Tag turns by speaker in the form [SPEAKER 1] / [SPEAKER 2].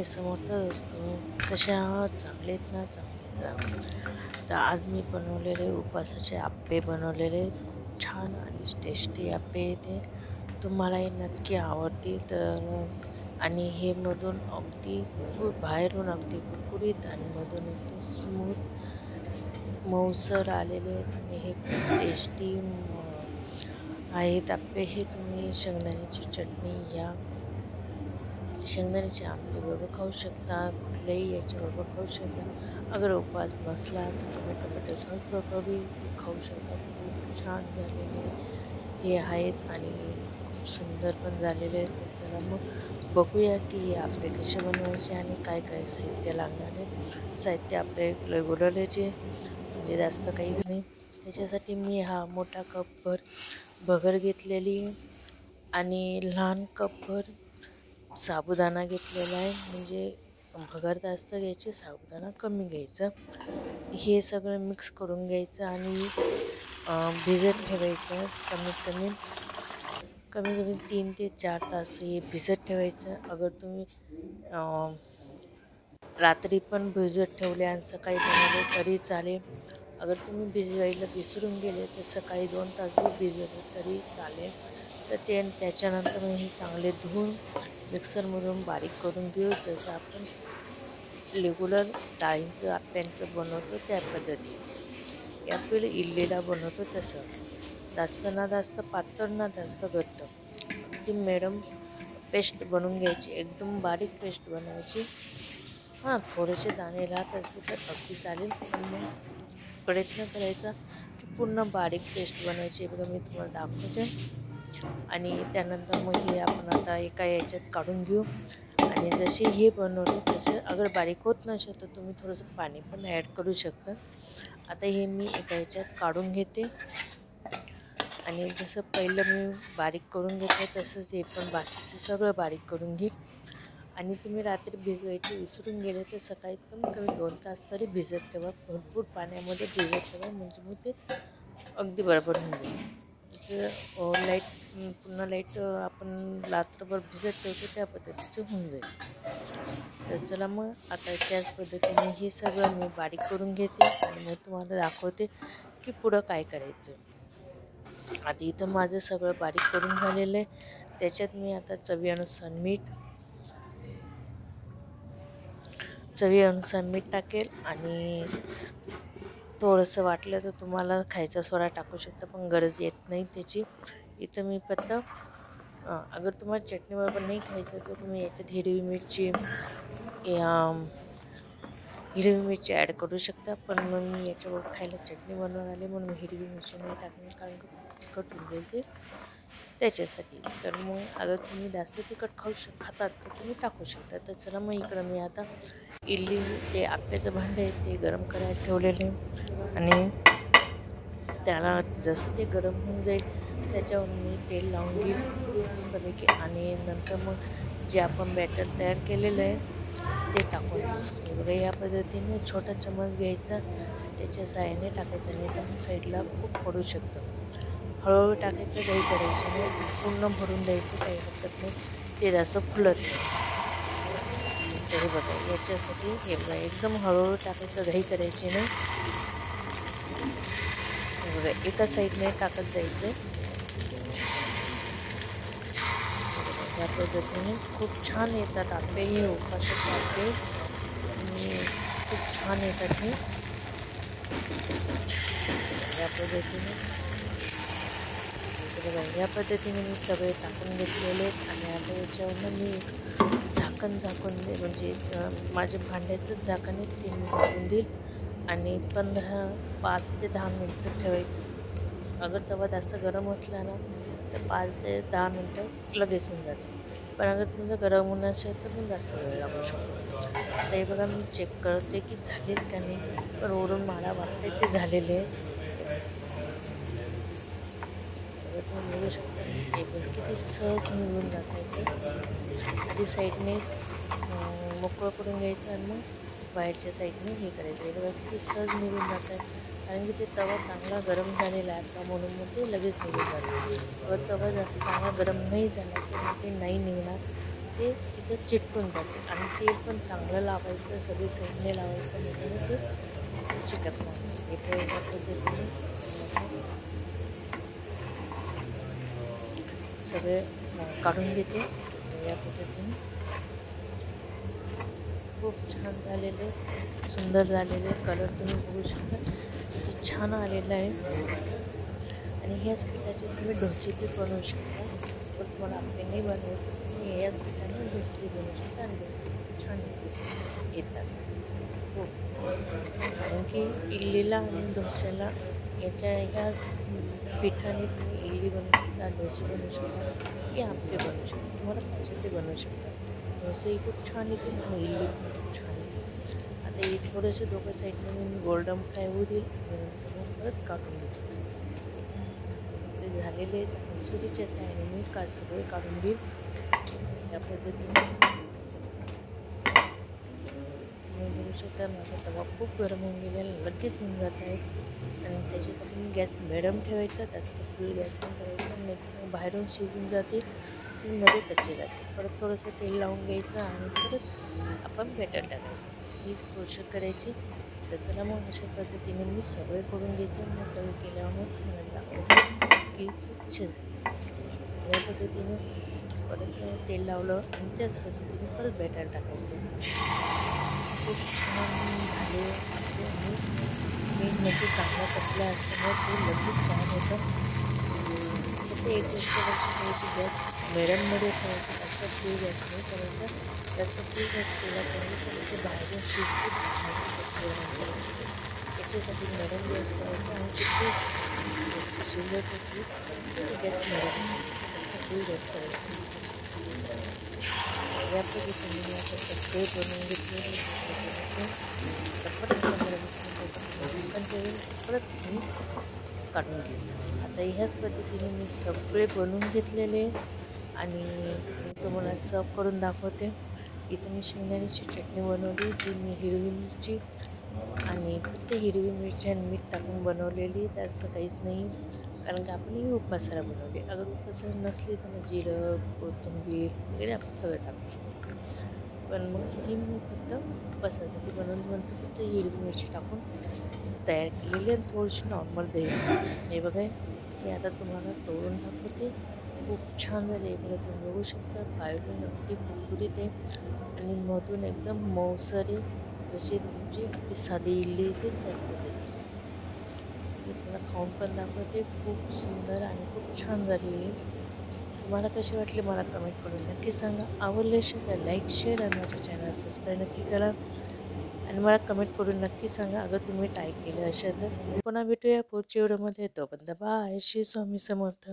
[SPEAKER 1] स्वामी समर्थ असतो. कशा आहात? चांगलेत ना? चांगलेच राहा. तर आज मी बनवलेले उपासाचे आप्पे बनवलेले आहेत. खूप छान आणि टेस्टी आप्पे ते तुम्हालाही नक्की आवडतील. तर आणि हे मधून अगदी बाहेरून अगदी कुरकुरीत आणि मधून एकदम स्मूथ मऊसर आलेले आहेत आणि हे खूप टेस्टी आहेत आप्पे. हे तुम्ही शेंगदाण्याची चटणी या शेंगदाण्याचे आमटीबरोबर खाऊ शकता, कुठल्याही याच्याबरोबर खाऊ शकता. अगर उपवास नसला तर तुम्ही टोमॅटो सॉस बरोबरही ते खाऊ शकता. खूप छान झालेले हे आहेत आणि खूप सुंदर पण झालेले आहेत. तर चला मग बघूया की हे आप्पे कसे बनवायचे आणि काय काय साहित्य लागणार आहे. साहित्य आपले रेग्युलरचे म्हणजे जास्त काहीच नाही. त्याच्यासाठी मी हा मोठा कपभर भगर घेतलेली आणि लहान कपभर साबुदाणा घेतलेला आहे. म्हणजे भगर जास्त घ्यायची, साबुदाणा कमी घ्यायचं. हे सगळं मिक्स करून घ्यायचं आणि भिजत ठेवायचं. कमी कमी 3 ते 4 तास हे भिजत ठेवायचं. अगर तुम्ही रात्री पण भिजत ठेवले आणि सकाळी बनवले तरी चालेल. अगर तुम्ही भिजवायला विसरून गेले तर सकाळी 2 तास भिजवले तरी चालेल. तर त्याच्यानंतर मग हे चांगले धुवून मिक्सरमधून बारीक करून घेऊ. जसं आपण रेग्युलर डाळींचं आप्यांचं बनवतो त्या पद्धतीने या आपल्याला इडलीला बनवतो तसं. जास्त ना जास्त पातळ ना जास्त घट्ट, अगदी मॅडम पेस्ट बनवून घ्यायची. एकदम बारीक पेस्ट बनवायची. हां, थोडेसे दाणे राहत असेल तर अगदी चालेल, पण मग प्रयत्न करायचा की पूर्ण बारीक पेस्ट बनवायची. बघा मी तुम्हाला दाखवते. आणि त्यानंतर मग हे आपण आता एका याच्यात काढून घेऊ. आणि जसे हे बनवले तसे अगर बारीक होत नसेल तर तुम्ही थोडंसं पाणी पण ॲड करू शकता. आता हे मी एका याच्यात काढून घेते आणि जसं पहिलं मी बारीक करून घेतलं तसंच हे पण बाकीचं सगळं बारीक करून घेईल. आणि तुम्ही रात्री भिजवायचे विसरून गेले तर सकाळी कमीत कमी 2 तास तरी भिजत ठेवा. भरपूर पाण्यामध्ये भिजत ठेवा, म्हणजे मग ते अगदी बरोबर होऊन जाईल. जसं पुन्हा लाईट आपण रात्रभर भिजत ठेवतो त्या पद्धतीचं होऊन जाईल. तर चला मग आता त्याच पद्धतीने हे सगळं मी बारीक करून घेते आणि मग तुम्हाला दाखवते की पुढं काय करायचं. आता इथं माझं सगळं बारीक करून झालेलं आहे. त्याच्यात मी आता चवीनुसार मीठ टाकेल आणि थोडंसं वाटलं तर तुम्हाला खायचा सोडा टाकू शकता, पण गरज येत नाही त्याची. इथं मी फक्त अगर तुम्हाला चटणीबरोबर नाही खायचं तर तुम्ही याच्यात हिरवी मिरची ॲड करू शकता. पण मग मी याच्याबरोबर खायला चटणी बनवून आली म्हणून मी हिरवी मिरची नाही टाकणार, कारण की खूप तिखट होऊन जाईल ते त्याच्यासाठी. तर मग अगर तुम्ही जास्त तिखट खातात तर तुम्ही टाकू शकता. तर चला मग इकडं मी आता जे आप्याचं भांडं आहे ते गरम करायला ठेवलेले आणि त्याला जसं ते गरम होऊन जाईल त्याच्यावर मी तेल लावून घेईल मस्तपैकी. आणि नंतर मग जे आपण बॅटर तयार केलेलं आहे ते टाकून देऊ. बघा या पद्धतीने छोटा चमच घ्यायचा आणि त्याच्या साहाय्याने टाकायचं, नाही तर मग साईडला खूप पडू शकतं. हळूहळू टाकायचं, काही करायचं नाही, पूर्ण भरून द्यायचं, काही हरकत नाही, ते जास्त फुलत नाही. तर हे बघा याच्यासाठी हे बघा एकदम हळूहळू टाकायचं, घाई करायची नाही. हे बघा एका साईडने टाकत जायचं. या पद्धतीने खूप छान येतात आप्पे. हे उपासाचे आप्पे आणि खूप छान येतात हे. या पद्धतीने मी सगळे टाकून घेतलेले आहेत. आणि आता याच्यावरनं मी झाकण म्हणजे माझ्या भांड्याचं झाकण आहे ते मी झाकून देईल आणि 5 ते 10 मिनटं ठेवायचं. अगर तवा जास्त गरम असला ना तर 5 ते 10 मिनटं लगेच होऊन जाते. पण अगर तुमचं गरम होऊन असेल तर पण जास्त वेळ लागू शकतो. आता हे बघा मी चेक करते की झालेत का नाही, पण वरून मला वाटते ते झालेले आहेत. तुम्ही बघू शकता हे बस किती सहज निघून जात आहे ते. आधी साईडने मोकळं करून घ्यायचं आणि मग बाहेरच्या साईडने हे करायचं. हे बघा किती सहज निघून जात आहे, कारण की ते तवा चांगला गरम झालेला आहे आता, म्हणून मग ते लगेच निघून जाते. अगर तवा जास्त चांगला गरम नाही झाला तर मग ते नाही निघणार, ते तिथं चिटकून जाते. आणि तेल पण चांगलं लावायचं, सगळी साईडने लावायचं, म्हणजे ते चिटकणार नाही. इथे या पद्धतीने सगळे काढून घेते. या पद्धतीने खूप छान झालेले, सुंदर झालेले. कलर तुम्ही बघू शकता किती छान आलेला आहे. आणि ह्याच पिठाचे तुम्ही डोसे बी बनवू शकता. पण तुम्हाला आपले नाही बनवायचं, तुम्ही याच पिठाने डोसे बनवू शकता. आणि डोसे खूप छान येतात. हो, कारण की इडलीला आणि डोस्याला ह्या पिठाने तुम्ही इडली बनवू शकता, डोसे बनवू शकता, की आप्पे बनवू शकता. तुम्हाला पाहिजे ते बनवू शकता. डोसेही खूप छान येतील आणि इडली पण खूप छान येते. आता हे थोडेसे दोघं साईडने मी गोल्डन फ्राय होऊ देईल आणि नंतर मग परत काढून घेतो. ते झालेले आहेत आणि सुरीच्या साहाय्याने मी सगळे काढून घेईल. या पद्धतीने तुम्ही बघू शकता. माझा तवा खूप गरम होऊन गेलेला, लगेच होऊन जात आहे. आणि त्याच्यासाठी मी गॅस मिडियम ठेवायचा, जास्त फुल गॅस पण करायचा नाही, तर मग बाहेरून शिजून जाते आणि मध्ये कच्चे जाते. परत थोडंसं तेल लावून घ्यायचं आणि परत आपण बॅटर टाकायचं. हीच प्रोसेस करायची. तर चला मग अशा पद्धतीने मी सगळे करून घेते. मग सगळे केल्यावर मग तुम्हाला दाखवते की ते कसे झाले. या पद्धतीने परत तेल लावलं आणि त्याच पद्धतीने परत बॅटर टाकायचं. खूप छान झाले आपले. आणि मेन म्हणजे चांगला तपला असल्यामुळे ते लगेच छान होतं. फक्त एक गोष्ट लक्षात ठेवायची, गॅस मिडियममध्ये ठेवायचं, जास्त फुल गॅस नाही करायचा. जास्त फुल गॅस केला पाहिजे तर ते बाहेरून शिजते आणि कच्चे राहते. याच्यासाठी मिडियम गॅस ठेवायचा. आणि किती शिजत असेल तर गॅस मिडियम ठेवायचा, जास्त फुल गॅस करायचा. या पद्धतीने मी आता सगळे बनवून घेतलेले आता परत 15-20 मिनिटासाठी पण ठेवेल, परत मी काढून घेईल. आता ह्याच पद्धतीने मी सगळे बनवून घेतलेले आणि मी तुम्हाला सर्व करून दाखवते. इथं मी शेंगदाण्याची चटणी बनवली, जी मी हिरवी मिरची आणि फक्त हिरवी मिरची आणि मीठ टाकून बनवलेली, जास्त काहीच नाही. कारण की आपण ही मसाला बनवले. अगर मसाला नसली तर मग जिरं, कोथिंबीर वगैरे आपण सगळं टाकू शकतो. पण मग ही मी फक्त उपवासासाठी बनवली, म्हणतो फक्त हिरवी मिरची टाकून तयार केलेली आणि थोडीशी नॉर्मल दही. हे बघा, मी आता तुम्हाला तोडून दाखवते. खूप छान झाले. हे बघा, तुम्ही बघू शकता. बाहेरून अगदी कुरकुरीत आहे आणि मधून एकदम मऊसर आहे, जशी तुमची आपली साधी इडली येते त्याच पद्धतीने. मी तुम्हाला खाऊन पण दाखवते. खूप सुंदर आणि खूप छान झालेली आहे. तुम्हाला कशी वाटली मला कमेंट करून नक्की सांगा. आवडले असेल तर लाईक, शेअर आणि माझ्या चॅनल सबस्क्राईब नक्की करा. आणि मला कमेंट करून नक्की सांगा अगर तुम्ही ट्राय केलं असेल तर. पुन्हा भेटूया पुढच्या व्हिडिओमध्ये. तोपर्यंत बाय. श्री स्वामी समर्थ.